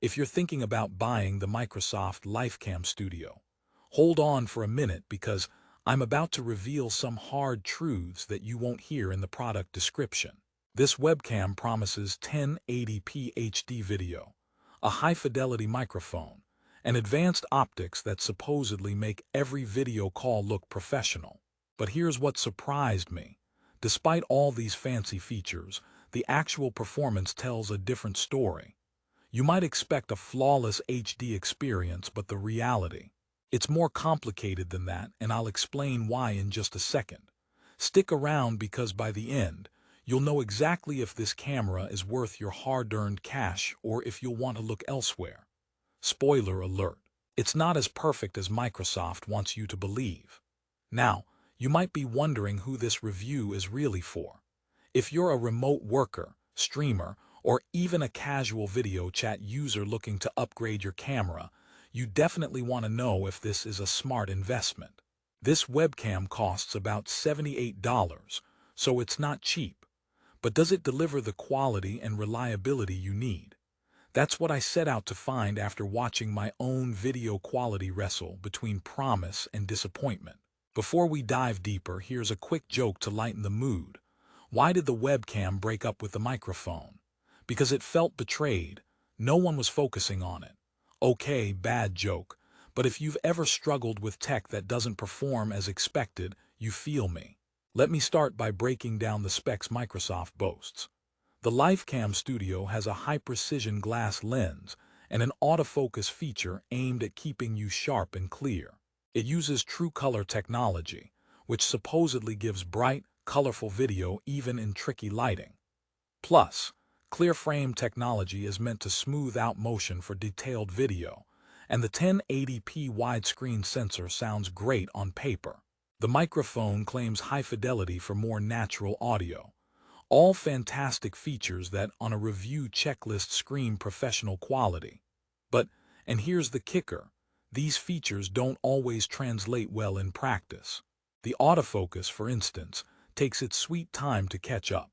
If you're thinking about buying the Microsoft LifeCam Studio, hold on for a minute because I'm about to reveal some hard truths that you won't hear in the product description. This webcam promises 1080p HD video, a high-fidelity microphone, and advanced optics that supposedly make every video call look professional. But here's what surprised me. Despite all these fancy features, the actual performance tells a different story. You might expect a flawless HD experience, but the reality, it's more complicated than that, and I'll explain why in just a second. Stick around because by the end, you'll know exactly if this camera is worth your hard-earned cash or if you'll want to look elsewhere. Spoiler alert, it's not as perfect as Microsoft wants you to believe. Now, you might be wondering who this review is really for. If you're a remote worker, streamer, or even a casual video chat user looking to upgrade your camera, you definitely want to know if this is a smart investment. This webcam costs about $78, so it's not cheap. But does it deliver the quality and reliability you need? That's what I set out to find after watching my own video quality wrestle between promise and disappointment. Before we dive deeper, here's a quick joke to lighten the mood. Why did the webcam break up with the microphone? Because it felt betrayed. No one was focusing on it. Okay, bad joke, but if you've ever struggled with tech that doesn't perform as expected, you feel me. Let me start by breaking down the specs Microsoft boasts. The LifeCam Studio has a high-precision glass lens and an autofocus feature aimed at keeping you sharp and clear. It uses TrueColor technology, which supposedly gives bright, colorful video even in tricky lighting. Plus, clear frame technology is meant to smooth out motion for detailed video, and the 1080p widescreen sensor sounds great on paper. The microphone claims high fidelity for more natural audio. All fantastic features that on a review checklist scream professional quality. But, and here's the kicker, these features don't always translate well in practice. The autofocus, for instance, takes its sweet time to catch up.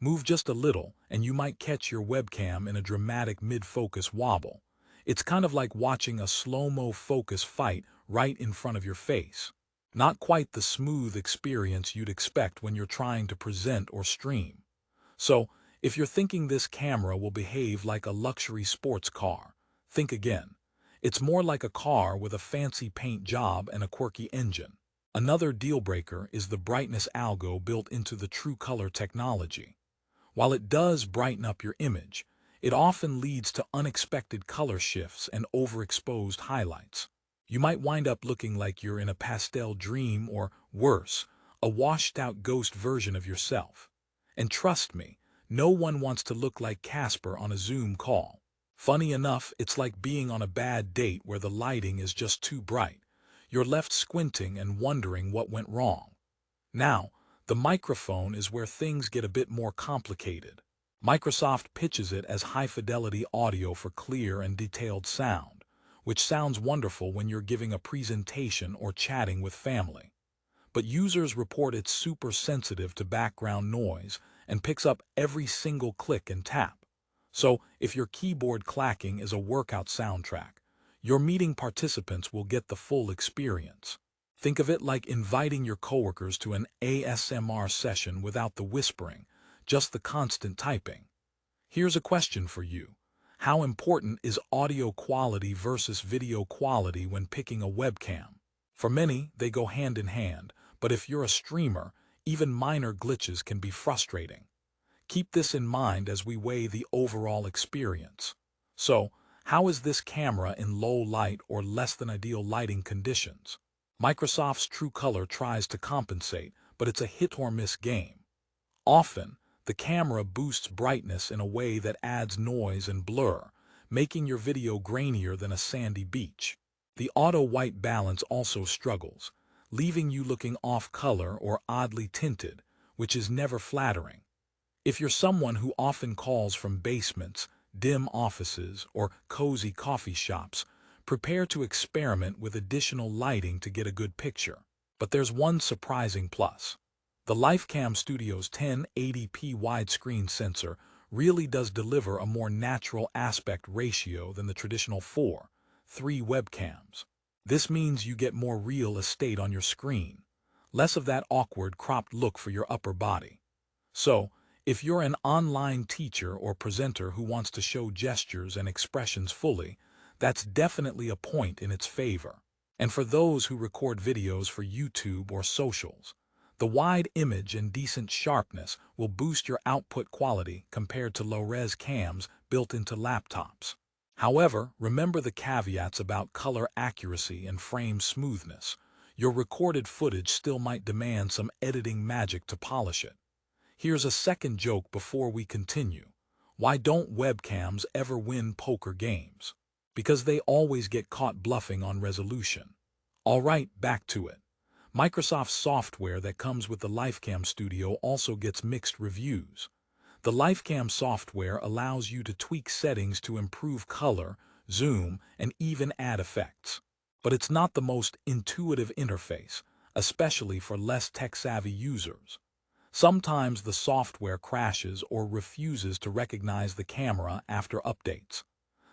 Move just a little, and you might catch your webcam in a dramatic mid-focus wobble. It's kind of like watching a slow-mo focus fight right in front of your face. Not quite the smooth experience you'd expect when you're trying to present or stream. So, if you're thinking this camera will behave like a luxury sports car, think again. It's more like a car with a fancy paint job and a quirky engine. Another deal-breaker is the brightness algo built into the TrueColor technology. While it does brighten up your image, it often leads to unexpected color shifts and overexposed highlights. You might wind up looking like you're in a pastel dream or, worse, a washed-out ghost version of yourself. And trust me, no one wants to look like Casper on a Zoom call. Funny enough, it's like being on a bad date where the lighting is just too bright. You're left squinting and wondering what went wrong. Now, the microphone is where things get a bit more complicated. Microsoft pitches it as high-fidelity audio for clear and detailed sound, which sounds wonderful when you're giving a presentation or chatting with family. But users report it's super sensitive to background noise and picks up every single click and tap. So, if your keyboard clacking is a workout soundtrack, your meeting participants will get the full experience. Think of it like inviting your coworkers to an ASMR session without the whispering, just the constant typing. Here's a question for you. How important is audio quality versus video quality when picking a webcam? For many, they go hand in hand, but if you're a streamer, even minor glitches can be frustrating. Keep this in mind as we weigh the overall experience. So, how is this camera in low light or less than ideal lighting conditions? Microsoft's TrueColor tries to compensate, but it's a hit-or-miss game. Often, the camera boosts brightness in a way that adds noise and blur, making your video grainier than a sandy beach. The auto-white balance also struggles, leaving you looking off-color or oddly tinted, which is never flattering. If you're someone who often calls from basements, dim offices, or cozy coffee shops, prepare to experiment with additional lighting to get a good picture. But there's one surprising plus. The LifeCam Studio's 1080p widescreen sensor really does deliver a more natural aspect ratio than the traditional 4:3 webcams. This means you get more real estate on your screen, less of that awkward cropped look for your upper body. So, if you're an online teacher or presenter who wants to show gestures and expressions fully, that's definitely a point in its favor. And for those who record videos for YouTube or socials, the wide image and decent sharpness will boost your output quality compared to low-res cams built into laptops. However, remember the caveats about color accuracy and frame smoothness. Your recorded footage still might demand some editing magic to polish it. Here's a second joke before we continue. Why don't webcams ever win poker games? Because they always get caught bluffing on resolution. All right, back to it. Microsoft's software that comes with the LifeCam Studio also gets mixed reviews. The LifeCam software allows you to tweak settings to improve color, zoom, and even add effects. But it's not the most intuitive interface, especially for less tech-savvy users. Sometimes the software crashes or refuses to recognize the camera after updates.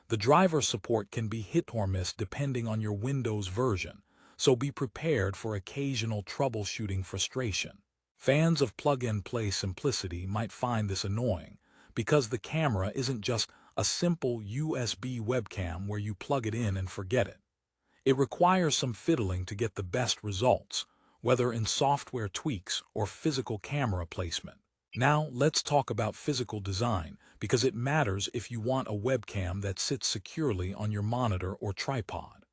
The driver support can be hit or miss depending on your Windows version, so be prepared for occasional troubleshooting frustration. Fans of plug-and-play simplicity might find this annoying, because the camera isn't just a simple USB webcam where you plug it in and forget it. It requires some fiddling to get the best results, whether in software tweaks or physical camera placement. Now, let's talk about physical design, because it matters if you want a webcam that sits securely on your monitor or tripod.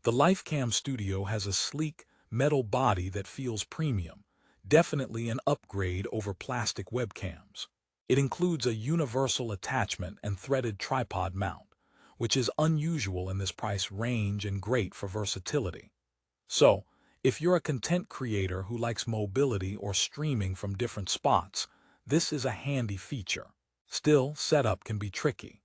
The LifeCam Studio has a sleek, metal body that feels premium, definitely an upgrade over plastic webcams. It includes a universal attachment and threaded tripod mount, which is unusual in this price range and great for versatility. So, if you're a content creator who likes mobility or streaming from different spots, this is a handy feature. Still, setup can be tricky.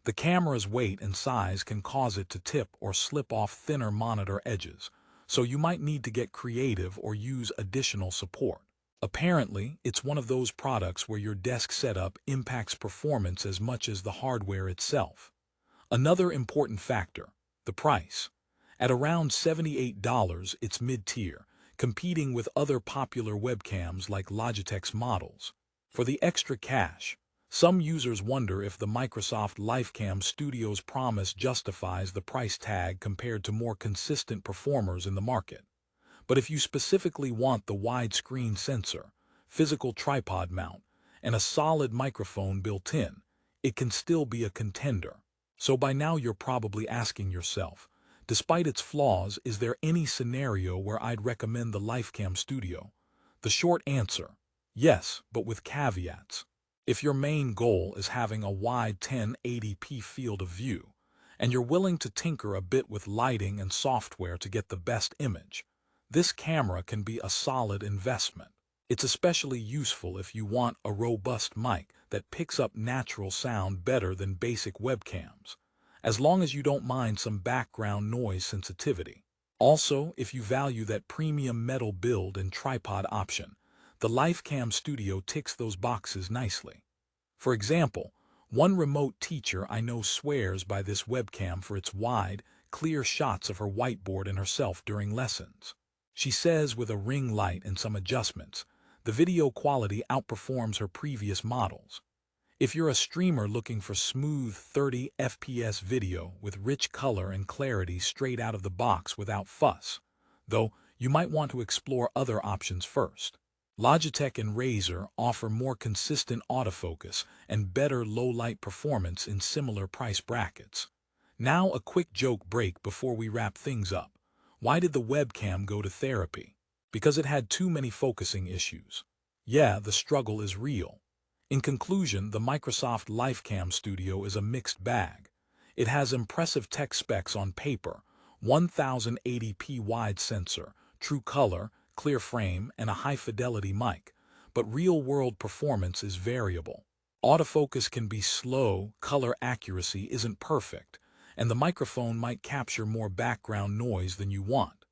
The camera's weight and size can cause it to tip or slip off thinner monitor edges, so you might need to get creative or use additional support. Apparently, it's one of those products where your desk setup impacts performance as much as the hardware itself. Another important factor, the price. At around $78, it's mid-tier, competing with other popular webcams like Logitech's models. For the extra cash, some users wonder if the Microsoft LifeCam Studio's promise justifies the price tag compared to more consistent performers in the market. But if you specifically want the widescreen sensor, physical tripod mount, and a solid microphone built in, it can still be a contender. So by now you're probably asking yourself, despite its flaws, is there any scenario where I'd recommend the LifeCam Studio? The short answer, yes, but with caveats. If your main goal is having a wide 1080p field of view, and you're willing to tinker a bit with lighting and software to get the best image, this camera can be a solid investment. It's especially useful if you want a robust mic that picks up natural sound better than basic webcams, as long as you don't mind some background noise sensitivity. Also, if you value that premium metal build and tripod option, the LifeCam Studio ticks those boxes nicely. For example, one remote teacher I know swears by this webcam for its wide, clear shots of her whiteboard and herself during lessons. She says with a ring light and some adjustments, the video quality outperforms her previous models. If you're a streamer looking for smooth 30 FPS video with rich color and clarity straight out of the box without fuss, though you might want to explore other options first. Logitech and Razer offer more consistent autofocus and better low-light performance in similar price brackets. Now a quick joke break before we wrap things up. Why did the webcam go to therapy? Because it had too many focusing issues. Yeah, the struggle is real. In conclusion, the Microsoft LifeCam Studio is a mixed bag. It has impressive tech specs on paper, 1080p wide sensor, TrueColor, clear frame, and a high-fidelity mic, but real-world performance is variable. Autofocus can be slow, color accuracy isn't perfect, and the microphone might capture more background noise than you want.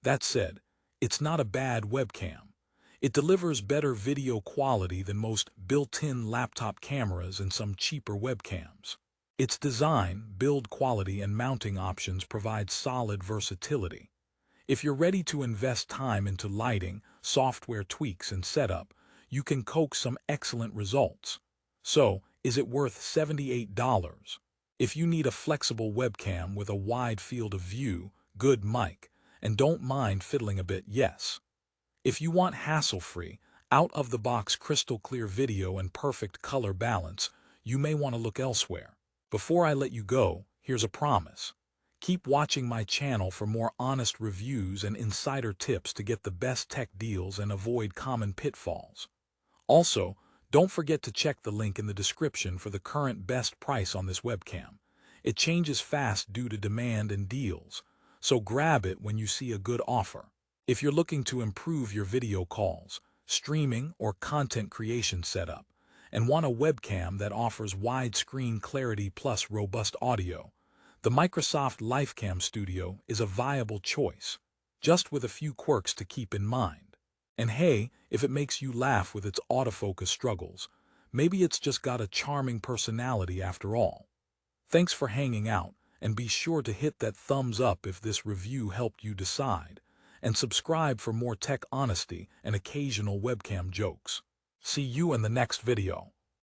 That said, it's not a bad webcam. It delivers better video quality than most built-in laptop cameras and some cheaper webcams. Its design, build quality, and mounting options provide solid versatility. If you're ready to invest time into lighting, software tweaks, and setup, you can coax some excellent results. So, is it worth $78? If you need a flexible webcam with a wide field of view, good mic, and don't mind fiddling a bit, yes. If you want hassle-free, out-of-the-box crystal-clear video and perfect color balance, you may want to look elsewhere. Before I let you go, here's a promise. Keep watching my channel for more honest reviews and insider tips to get the best tech deals and avoid common pitfalls. Also, don't forget to check the link in the description for the current best price on this webcam. It changes fast due to demand and deals, so grab it when you see a good offer. If you're looking to improve your video calls, streaming, or content creation setup, and want a webcam that offers widescreen clarity plus robust audio, the Microsoft LifeCam Studio is a viable choice, just with a few quirks to keep in mind. And hey, if it makes you laugh with its autofocus struggles, maybe it's just got a charming personality after all. Thanks for hanging out, and be sure to hit that thumbs up if this review helped you decide, and subscribe for more tech honesty and occasional webcam jokes. See you in the next video.